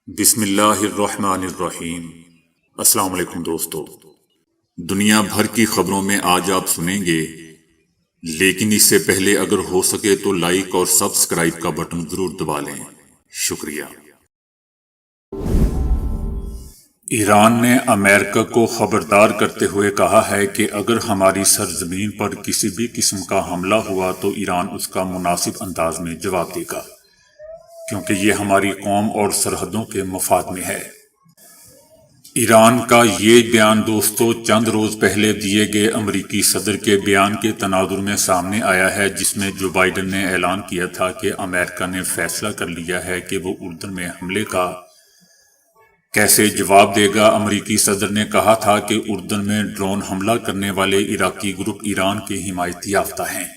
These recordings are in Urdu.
بسم اللہ الرحمن الرحیم۔ السلام علیکم دوستو، دنیا بھر کی خبروں میں آج آپ سنیں گے، لیکن اس سے پہلے اگر ہو سکے تو لائک اور سبسکرائب کا بٹن ضرور دبا لیں۔ شکریہ۔ ایران نے امریکہ کو خبردار کرتے ہوئے کہا ہے کہ اگر ہماری سرزمین پر کسی بھی قسم کا حملہ ہوا تو ایران اس کا مناسب انداز میں جواب دے گا، کیونکہ یہ ہماری قوم اور سرحدوں کے مفاد میں ہے۔ ایران کا یہ بیان دوستو چند روز پہلے دیے گئے امریکی صدر کے بیان کے تناظر میں سامنے آیا ہے، جس میں جو بائیڈن نے اعلان کیا تھا کہ امریکہ نے فیصلہ کر لیا ہے کہ وہ اردن میں حملے کا کیسے جواب دے گا۔ امریکی صدر نے کہا تھا کہ اردن میں ڈرون حملہ کرنے والے عراقی گروپ ایران کے حمایت یافتہ ہیں۔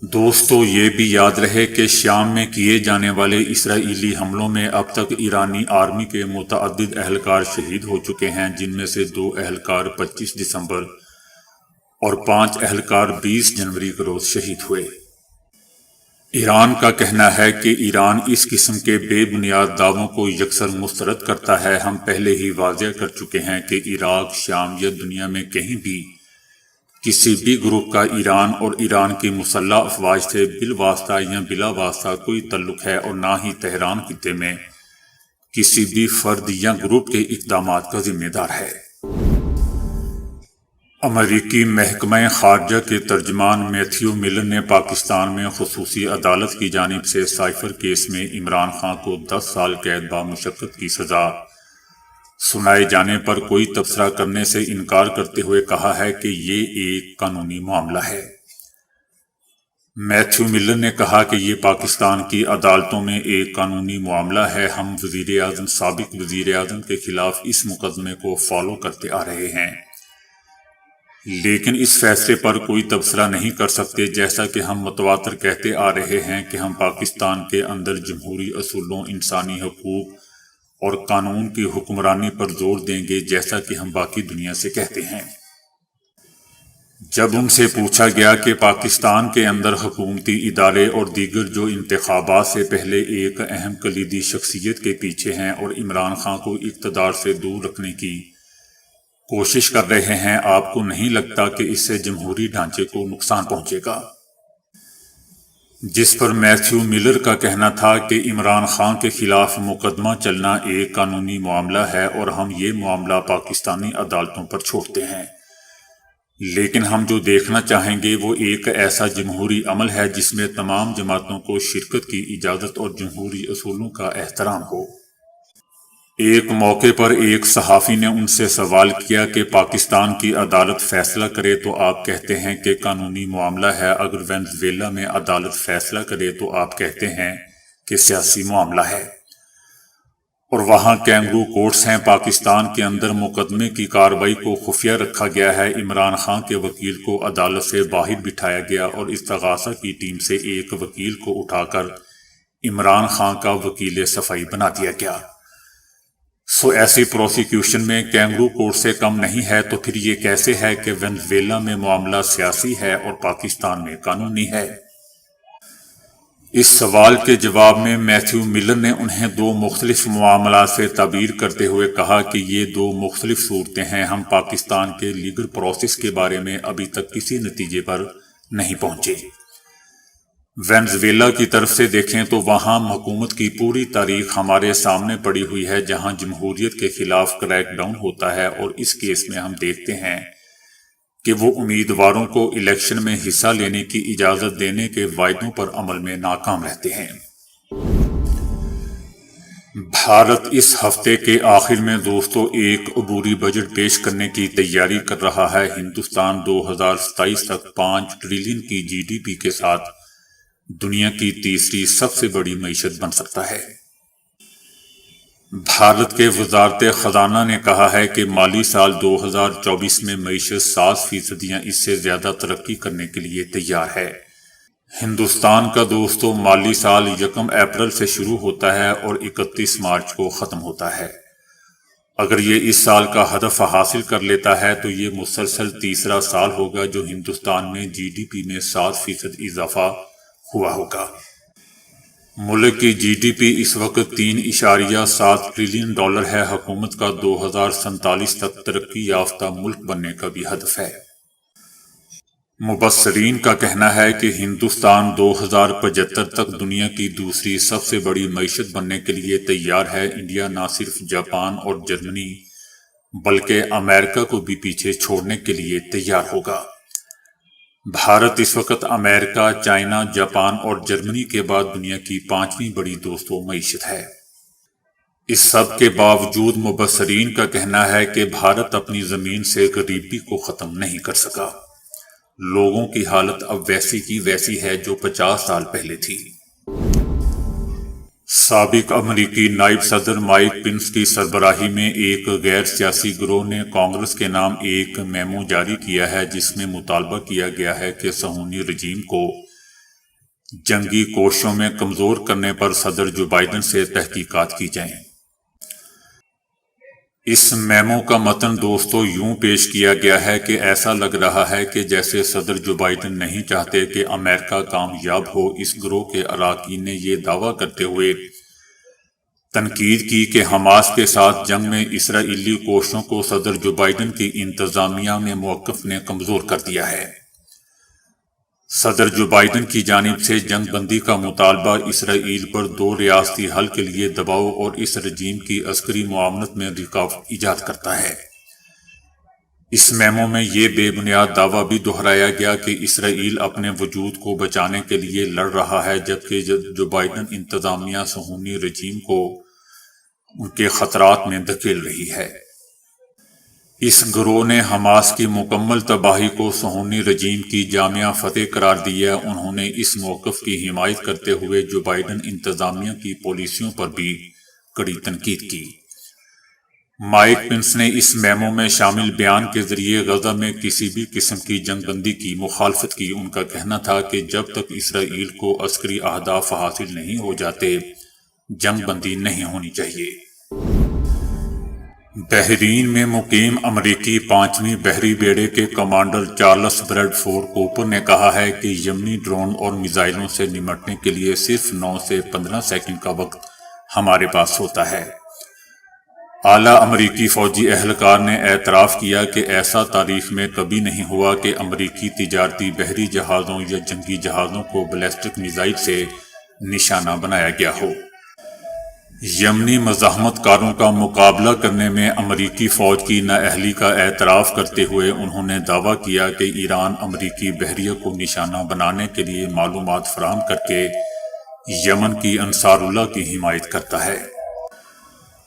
دوستو یہ بھی یاد رہے کہ شام میں کیے جانے والے اسرائیلی حملوں میں اب تک ایرانی آرمی کے متعدد اہلکار شہید ہو چکے ہیں، جن میں سے 2 اہلکار 25 دسمبر اور 5 اہلکار 20 جنوری کے روز شہید ہوئے۔ ایران کا کہنا ہے کہ ایران اس قسم کے بے بنیاد دعووں کو یکسر مسترد کرتا ہے۔ ہم پہلے ہی واضح کر چکے ہیں کہ عراق، شام یا دنیا میں کہیں بھی کسی بھی گروپ کا ایران اور ایران کی مسلح افواج سے بالواسطہ یا بلا واسطہ کوئی تعلق ہے، اور نہ ہی تہران خطے میں کسی بھی فرد یا گروپ کے اقدامات کا ذمہ دار ہے۔ امریکی محکمہ خارجہ کے ترجمان میتھیو ملر نے پاکستان میں خصوصی عدالت کی جانب سے سائفر کیس میں عمران خان کو 10 سال قید بامشقت کی سزا سنائے جانے پر کوئی تبصرہ کرنے سے انکار کرتے ہوئے کہا ہے کہ یہ ایک قانونی معاملہ ہے۔ میتھیو ملر نے کہا کہ یہ پاکستان کی عدالتوں میں ایک قانونی معاملہ ہے۔ ہم سابق وزیر اعظم کے خلاف اس مقدمے کو فالو کرتے آ رہے ہیں، لیکن اس فیصلے پر کوئی تبصرہ نہیں کر سکتے، جیسا کہ ہم متواتر کہتے آ رہے ہیں کہ ہم پاکستان کے اندر جمہوری اصولوں، انسانی حقوق اور قانون کی حکمرانی پر زور دیں گے، جیسا کہ ہم باقی دنیا سے کہتے ہیں۔ جب ان سے پوچھا گیا کہ پاکستان کے اندر حکومتی ادارے اور دیگر جو انتخابات سے پہلے ایک اہم کلیدی شخصیت کے پیچھے ہیں اور عمران خان کو اقتدار سے دور رکھنے کی کوشش کر رہے ہیں، آپ کو نہیں لگتا کہ اس سے جمہوری ڈھانچے کو نقصان پہنچے گا؟ جس پر میتھیو ملر کا کہنا تھا کہ عمران خان کے خلاف مقدمہ چلنا ایک قانونی معاملہ ہے اور ہم یہ معاملہ پاکستانی عدالتوں پر چھوڑتے ہیں، لیکن ہم جو دیکھنا چاہیں گے وہ ایک ایسا جمہوری عمل ہے جس میں تمام جماعتوں کو شرکت کی اجازت اور جمہوری اصولوں کا احترام ہو۔ ایک موقع پر ایک صحافی نے ان سے سوال کیا کہ پاکستان کی عدالت فیصلہ کرے تو آپ کہتے ہیں کہ قانونی معاملہ ہے، اگر وینزویلا میں عدالت فیصلہ کرے تو آپ کہتے ہیں کہ سیاسی معاملہ ہے، اور وہاں کینگرو کورٹس ہیں۔ پاکستان کے اندر مقدمے کی کارروائی کو خفیہ رکھا گیا ہے۔ عمران خان کے وکیل کو عدالت سے باہر بٹھایا گیا اور استغاثہ کی ٹیم سے ایک وکیل کو اٹھا کر عمران خان کا وکیل صفائی بنا دیا گیا۔ ایسی پروسیکیوشن میں کینگرو کورٹ سے کم نہیں ہے، تو پھر یہ کیسے ہے کہ وینزویلا میں معاملہ سیاسی ہے اور پاکستان میں قانونی ہے؟ اس سوال کے جواب میں میتھیو ملر نے انہیں 2 مختلف معاملات سے تعبیر کرتے ہوئے کہا کہ یہ 2 مختلف صورتیں ہیں۔ ہم پاکستان کے لیگل پروسیس کے بارے میں ابھی تک کسی نتیجے پر نہیں پہنچے۔ وینزویلا کی طرف سے دیکھیں تو وہاں حکومت کی پوری تاریخ ہمارے سامنے پڑی ہوئی ہے، جہاں جمہوریت کے خلاف کریک ڈاؤن ہوتا ہے، اور اس کیس میں ہم دیکھتے ہیں کہ وہ امیدواروں کو الیکشن میں حصہ لینے کی اجازت دینے کے وعدوں پر عمل میں ناکام رہتے ہیں۔ بھارت اس ہفتے کے آخر میں دوستو ایک عبوری بجٹ پیش کرنے کی تیاری کر رہا ہے۔ ہندوستان 2027 تک 5 ٹریلین کی جی ڈی پی کے ساتھ دنیا کی تیسری سب سے بڑی معیشت بن سکتا ہے۔ بھارت کے وزارت خزانہ نے کہا ہے کہ مالی سال 2024 میں معیشت 7% یا اس سے زیادہ ترقی کرنے کے لیے تیار ہے۔ ہندوستان کا دوستو مالی سال 1 اپریل سے شروع ہوتا ہے اور 31 مارچ کو ختم ہوتا ہے۔ اگر یہ اس سال کا ہدف حاصل کر لیتا ہے تو یہ مسلسل تیسرا سال ہوگا جو ہندوستان میں جی ڈی پی میں 7% اضافہ ہوا ہوگا۔ ملک کی جی ڈی پی اس وقت 3.7 ٹریلین ڈالر ہے۔ حکومت کا 2047 تک ترقی یافتہ ملک بننے کا بھی ہدف ہے۔ مبصرین کا کہنا ہے کہ ہندوستان 2075 تک دنیا کی دوسری سب سے بڑی معیشت بننے کے لیے تیار ہے۔ انڈیا نہ صرف جاپان اور جرمنی بلکہ امریکہ کو بھی پیچھے چھوڑنے کے لیے تیار ہوگا۔ بھارت اس وقت امریکہ، چائنا، جاپان اور جرمنی کے بعد دنیا کی 5ویں بڑی دوستوں معیشت ہے۔ اس سب کے باوجود مبصرین کا کہنا ہے کہ بھارت اپنی زمین سے غریبی کو ختم نہیں کر سکا۔ لوگوں کی حالت اب ویسی کی ویسی ہے جو 50 سال پہلے تھی۔ سابق امریکی نائب صدر مائک پنس کی سربراہی میں ایک غیر سیاسی گروہ نے کانگریس کے نام ایک میمو جاری کیا ہے جس میں مطالبہ کیا گیا ہے کہ صہیونی رجیم کو جنگی کوششوں میں کمزور کرنے پر صدر جو بائیڈن سے تحقیقات کی جائیں۔ اس میمو کا متن دوستو یوں پیش کیا گیا ہے کہ ایسا لگ رہا ہے کہ جیسے صدر جو بائیڈن نہیں چاہتے کہ امریکہ کامیاب ہو۔ اس گروہ کے اراکین نے یہ دعویٰ کرتے ہوئے تنقید کی کہ حماس کے ساتھ جنگ میں اسرائیلی کوششوں کو صدر جو بائیڈن کی انتظامیہ میں موقف نے کمزور کر دیا ہے۔ صدر جو بائیڈن کی جانب سے جنگ بندی کا مطالبہ اسرائیل پر 2 ریاستی حل کے لیے دباؤ اور اس رجیم کی عسکری معاونت میں رکاوٹ ایجاد کرتا ہے۔ اس میمو میں یہ بے بنیاد دعویٰ بھی دہرایا گیا کہ اسرائیل اپنے وجود کو بچانے کے لیے لڑ رہا ہے جبکہ جو بائیڈن انتظامیہ صہیونی رجیم کو ان کے خطرات میں دھکیل رہی ہے۔ اس گروہ نے حماس کی مکمل تباہی کو صہیونی رجیم کی جامع فتح قرار دیا۔ انہوں نے اس موقف کی حمایت کرتے ہوئے جو بائیڈن انتظامیہ کی پالیسیوں پر بھی کڑی تنقید کی۔ مائک پنس نے اس میمو میں شامل بیان کے ذریعے غزہ میں کسی بھی قسم کی جنگ بندی کی مخالفت کی۔ ان کا کہنا تھا کہ جب تک اسرائیل کو عسکری اہداف حاصل نہیں ہو جاتے جنگ بندی نہیں ہونی چاہیے۔ بحرین میں مقیم امریکی 5ویں بحری بیڑے کے commander Charles Bradford Cooper نے کہا ہے کہ یمنی ڈرون اور میزائلوں سے نمٹنے کے لیے صرف 9 سے 15 سیکنڈ کا وقت ہمارے پاس ہوتا ہے۔ اعلیٰ امریکی فوجی اہلکار نے اعتراف کیا کہ ایسا تاریخ میں کبھی نہیں ہوا کہ امریکی تجارتی بحری جہازوں یا جنگی جہازوں کو بیلسٹک میزائل سے نشانہ بنایا گیا ہو۔ یمنی مزاحمت کاروں کا مقابلہ کرنے میں امریکی فوج کی نااہلی کا اعتراف کرتے ہوئے انہوں نے دعویٰ کیا کہ ایران امریکی بحریہ کو نشانہ بنانے کے لیے معلومات فراہم کر کے یمن کی انصار اللہ کی حمایت کرتا ہے۔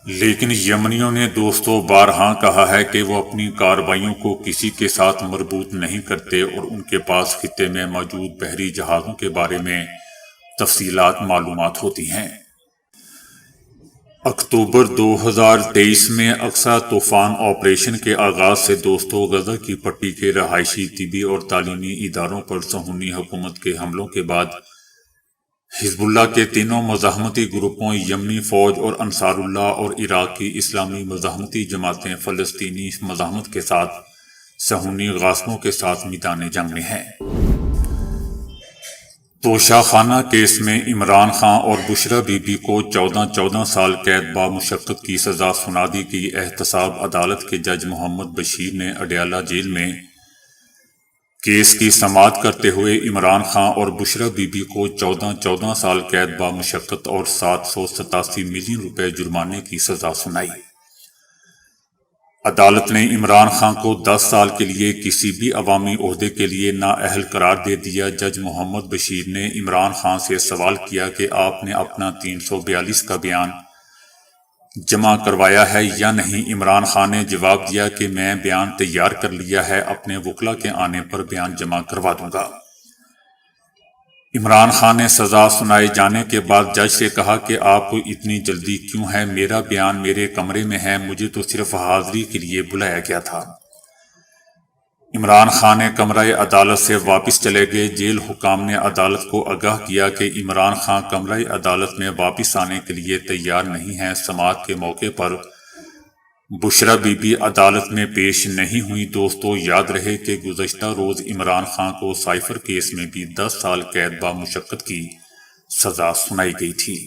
لیکن یمنیوں نے دوستو بارہا کہا ہے کہ وہ اپنی کارروائیوں کو کسی کے ساتھ مربوط نہیں کرتے اور ان کے پاس خطے میں موجود بحری جہازوں کے بارے میں تفصیلات معلومات ہوتی ہیں۔ اکتوبر 2023 میں اقصیٰ طوفان آپریشن کے آغاز سے دوستو غزہ کی پٹی کے رہائشی، طبی اور تعلیمی اداروں پر صہیونی حکومت کے حملوں کے بعد حزب اللہ کے تینوں مزاحمتی گروپوں یمنی فوج اور انصار اللہ اور عراق کی اسلامی مزاحمتی جماعتیں فلسطینی مزاحمت کے ساتھ صہیونی غاصبوں کے ساتھ میدان جنگ میں ہیں۔ توشہ خانہ کیس میں عمران خان اور بشرا بی بی کو 14 سال قید بامشقت کی سزا سنا دی گئی۔ احتساب عدالت کے جج محمد بشیر نے اڈیالہ جیل میں کیس کی سماعت کرتے ہوئے عمران خان اور بشرا بی بی کو 14 سال قید بامشقت اور 787 ملین روپے جرمانے کی سزا سنائی۔ عدالت نے عمران خان کو 10 سال کے لیے کسی بھی عوامی عہدے کے لیے نااہل قرار دے دیا۔ جج محمد بشیر نے عمران خان سے سوال کیا کہ آپ نے اپنا 342 کا بیان جمع کروایا ہے یا نہیں۔ عمران خان نے جواب دیا کہ میں بیان تیار کر لیا ہے، اپنے وکلا کے آنے پر بیان جمع کروا دوں گا۔ عمران خان نے سزا سنائے جانے کے بعد جج سے کہا کہ آپ کو اتنی جلدی کیوں ہے؟ میرا بیان میرے کمرے میں ہے، مجھے تو صرف حاضری کے لیے بلایا گیا تھا۔ عمران خان نے کمرہ عدالت سے واپس چلے گئے۔ جیل حکام نے عدالت کو آگاہ کیا کہ عمران خان کمرہ عدالت میں واپس آنے کے لیے تیار نہیں ہیں۔ سماعت کے موقع پر بشرا بی بی عدالت میں پیش نہیں ہوئی۔ دوستو یاد رہے کہ گزشتہ روز عمران خان کو سائفر کیس میں بھی 10 سال قید بامشقت کی سزا سنائی گئی تھی۔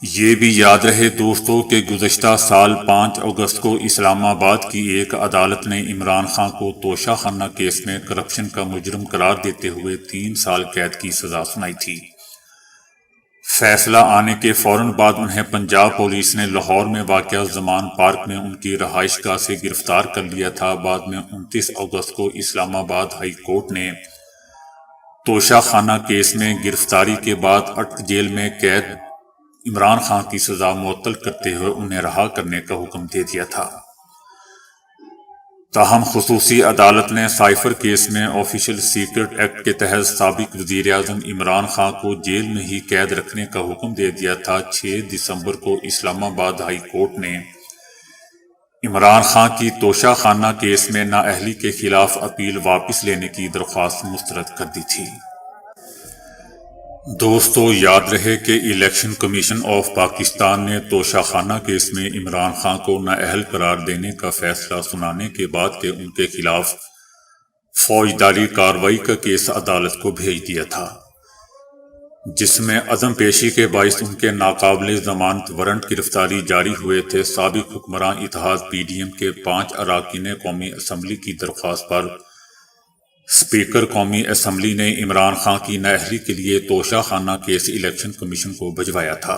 یہ بھی یاد رہے دوستو کہ گزشتہ سال 5 اگست کو اسلام آباد کی ایک عدالت نے عمران خان کو توشہ خانہ کیس میں کرپشن کا مجرم قرار دیتے ہوئے 3 سال قید کی سزا سنائی تھی۔ فیصلہ آنے کے فوراً بعد انہیں پنجاب پولیس نے لاہور میں واقع زمان پارک میں ان کی رہائش گاہ سے گرفتار کر لیا تھا۔ بعد میں 29 اگست کو اسلام آباد ہائی کورٹ نے توشہ خانہ کیس میں گرفتاری کے بعد اٹک جیل میں قید عمران خان کی سزا معطل کرتے ہوئے انہیں رہا کرنے کا حکم دے دیا تھا۔ تاہم خصوصی عدالت نے سائفر کیس میں آفیشل سیکرٹ ایکٹ کے تحت سابق وزیر اعظم عمران خان کو جیل میں ہی قید رکھنے کا حکم دے دیا تھا۔ 6 دسمبر کو اسلام آباد ہائی کورٹ نے عمران خان کی توشہ خانہ کیس میں نااہلی کے خلاف اپیل واپس لینے کی درخواست مسترد کر دی تھی۔ دوستو یاد رہے کہ الیکشن کمیشن آف پاکستان نے توشہ خانہ کیس میں عمران خان کو نااہل قرار دینے کا فیصلہ سنانے کے بعد کہ ان کے خلاف فوجداری کارروائی کا کیس عدالت کو بھیج دیا تھا، جس میں عدم پیشی کے باعث ان کے ناقابل ضمانت وارنٹ گرفتاری جاری ہوئے تھے۔ سابق حکمران اتحاد PDM کے 5 اراکین قومی اسمبلی کی درخواست پر اسپیکر قومی اسمبلی نے عمران خان کی نااہلی کے لیے توشہ خانہ کیس الیکشن کمیشن کو بھجوایا تھا۔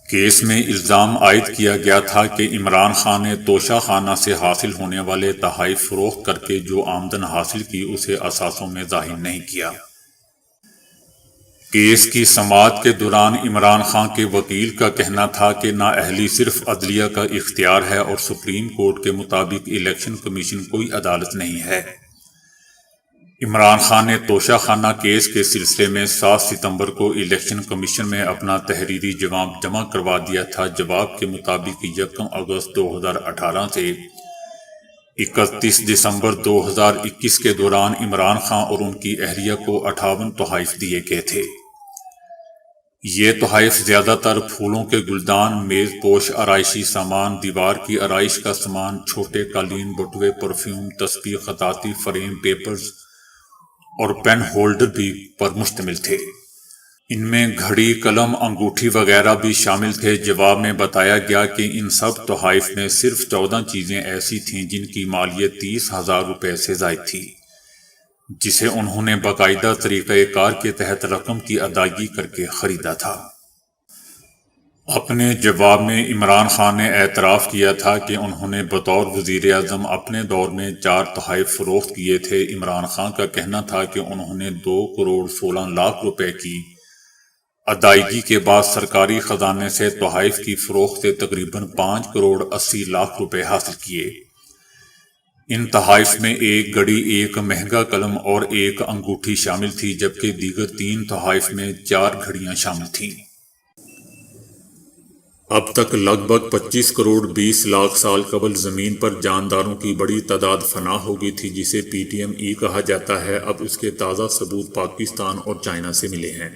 کیس میں الزام عائد کیا گیا تھا کہ عمران خان نے توشہ خانہ سے حاصل ہونے والے تحائف فروخت کر کے جو آمدن حاصل کی اسے اثاثوں میں ظاہر نہیں کیا۔ کیس کی سماعت کے دوران عمران خان کے وکیل کا کہنا تھا کہ نااہلی صرف عدلیہ کا اختیار ہے اور سپریم کورٹ کے مطابق الیکشن کمیشن کوئی عدالت نہیں ہے۔ عمران خان نے توشہ خانہ کیس کے سلسلے میں 7 ستمبر کو الیکشن کمیشن میں اپنا تحریری جواب جمع کروا دیا تھا۔ جواب کے مطابق 1 اگست 2018 سے 31 دسمبر 2021 کے دوران عمران خان اور ان کی اہلیہ کو 58 تحائف دیے گئے تھے۔ یہ تحائف زیادہ تر پھولوں کے گلدان، میز پوش آرائشی سامان، دیوار کی آرائش کا سامان، چھوٹے قالین، بٹوے، پرفیوم، تسبیح، خطاطی، فریم، پیپرز اور پین ہولڈر بھی پر مشتمل تھے۔ ان میں گھڑی، قلم، انگوٹھی وغیرہ بھی شامل تھے۔ جواب میں بتایا گیا کہ ان سب تحائف میں صرف 14 چیزیں ایسی تھیں جن کی مالیت 30,000 روپے سے زائد تھی، جسے انہوں نے باقاعدہ طریقہ کار کے تحت رقم کی ادائیگی کر کے خریدا تھا۔ اپنے جواب میں عمران خان نے اعتراف کیا تھا کہ انہوں نے بطور وزیر اعظم اپنے دور میں 4 تحائف فروخت کیے تھے۔ عمران خان کا کہنا تھا کہ انہوں نے 2 کروڑ 16 لاکھ روپے کی ادائیگی کے بعد سرکاری خزانے سے تحائف کی فروخت سے تقریباً 5 کروڑ 80 لاکھ روپے حاصل کیے۔ ان تحائف میں 1 گھڑی، 1 مہنگا قلم اور 1 انگوٹھی شامل تھی، جبکہ دیگر 3 تحائف میں 4 گھڑیاں شامل تھیں۔ اب تک لگ بھگ 25 کروڑ 20 لاکھ سال قبل زمین پر جانداروں کی بڑی تعداد فنا ہو گئی تھی، جسے PTME کہا جاتا ہے۔ اب اس کے تازہ ثبوت پاکستان اور چائنا سے ملے ہیں۔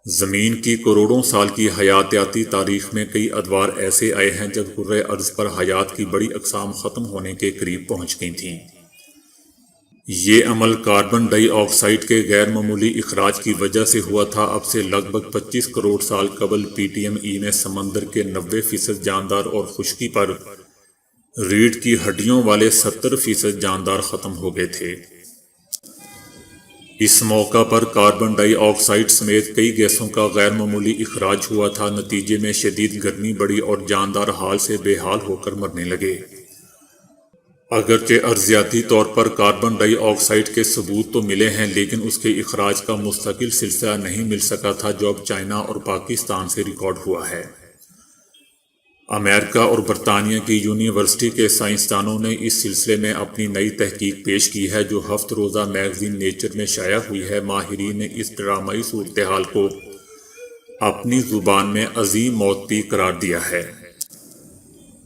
زمین کی کروڑوں سال کی حیاتیاتی تاریخ میں کئی ادوار ایسے آئے ہیں جب کرۂ ارض پر حیات کی بڑی اقسام ختم ہونے کے قریب پہنچ گئی تھیں۔ یہ عمل کاربن ڈائی آکسائیڈ کے غیر معمولی اخراج کی وجہ سے ہوا تھا۔ اب سے لگ بھگ 25 کروڑ سال قبل PTME میں سمندر کے 90% جاندار اور خشکی پر ریڑھ کی ہڈیوں والے 70% جاندار ختم ہو گئے تھے۔ اس موقع پر کاربن ڈائی آکسائیڈ سمیت کئی گیسوں کا غیر معمولی اخراج ہوا تھا۔ نتیجے میں شدید گرمی بڑھی اور جاندار حال سے بے حال ہو کر مرنے لگے۔ اگرچہ ارضیاتی طور پر کاربن ڈائی آکسائیڈ کے ثبوت تو ملے ہیں، لیکن اس کے اخراج کا مستقل سلسلہ نہیں مل سکا تھا جو اب چائنا اور پاکستان سے ریکارڈ ہوا ہے۔ امریکہ اور برطانیہ کی یونیورسٹی کے سائنسدانوں نے اس سلسلے میں اپنی نئی تحقیق پیش کی ہے، جو ہفت روزہ میگزین نیچر میں شائع ہوئی ہے۔ ماہرین نے اس ڈرامائی صورتحال کو اپنی زبان میں عظیم موت قرار دیا ہے۔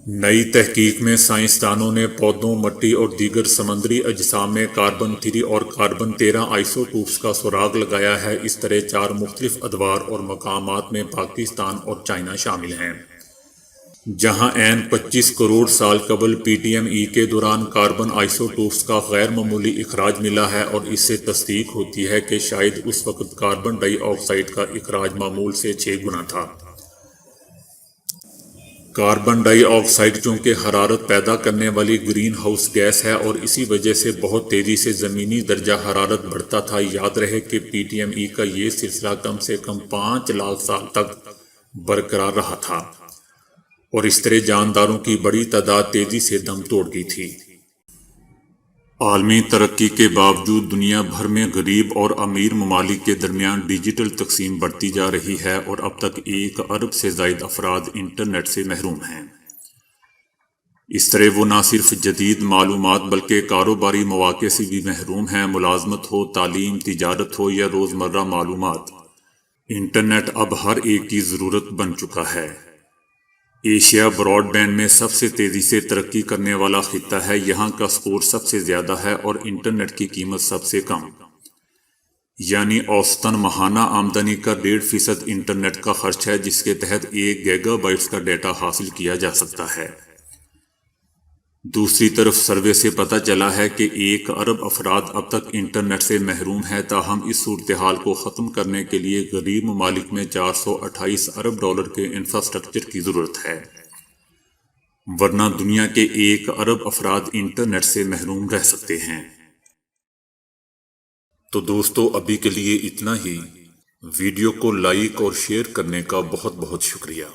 نئی تحقیق میں سائنسدانوں نے پودوں، مٹی اور دیگر سمندری اجسام میں کاربن 3 اور کاربن 13 آئسوٹوپس کا سراغ لگایا ہے۔ اس طرح 4 مختلف ادوار اور مقامات میں پاکستان اور چائنا شامل ہیں۔ جہاں عین 25 کروڑ سال قبل پی ٹی ایم ای کے دوران کاربن آئسوٹوپس کا غیر معمولی اخراج ملا ہے اور اس سے تصدیق ہوتی ہے کہ شاید اس وقت کاربن ڈائی آکسائیڈ کا اخراج معمول سے 6 گنا تھا۔ کاربن ڈائی آکسائیڈ چونکہ حرارت پیدا کرنے والی گرین ہاؤس گیس ہے اور اسی وجہ سے بہت تیزی سے زمینی درجہ حرارت بڑھتا تھا۔ یاد رہے کہ پی ٹی ایم ای کا یہ سلسلہ کم سے کم 5 لاکھ سال تک برقرار رہا تھا اور اس طرح جانداروں کی بڑی تعداد تیزی سے دم توڑ گئی تھی۔ عالمی ترقی کے باوجود دنیا بھر میں غریب اور امیر ممالک کے درمیان ڈیجیٹل تقسیم بڑھتی جا رہی ہے اور اب تک 1 ارب سے زائد افراد انٹرنیٹ سے محروم ہیں۔ اس طرح وہ نہ صرف جدید معلومات بلکہ کاروباری مواقع سے بھی محروم ہیں۔ ملازمت ہو، تعلیم، تجارت ہو یا روزمرہ معلومات، انٹرنیٹ اب ہر ایک کی ضرورت بن چکا ہے۔ ایشیا براڈ بینڈ میں سب سے تیزی سے ترقی کرنے والا خطہ ہے۔ یہاں کا سکور سب سے زیادہ ہے اور انٹرنیٹ کی قیمت سب سے کم، یعنی اوسطاً ماہانہ آمدنی کا 1.5% انٹرنیٹ کا خرچ ہے، جس کے تحت 1 گیگا بائٹس کا ڈیٹا حاصل کیا جا سکتا ہے۔ دوسری طرف سروے سے پتہ چلا ہے کہ 1 ارب افراد اب تک انٹرنیٹ سے محروم ہیں۔ تاہم اس صورتحال کو ختم کرنے کے لیے غریب ممالک میں $428 ارب کے انفراسٹرکچر کی ضرورت ہے، ورنہ دنیا کے 1 ارب افراد انٹرنیٹ سے محروم رہ سکتے ہیں۔ تو دوستو، ابھی کے لیے اتنا ہی۔ ویڈیو کو لائک اور شیئر کرنے کا بہت بہت شکریہ۔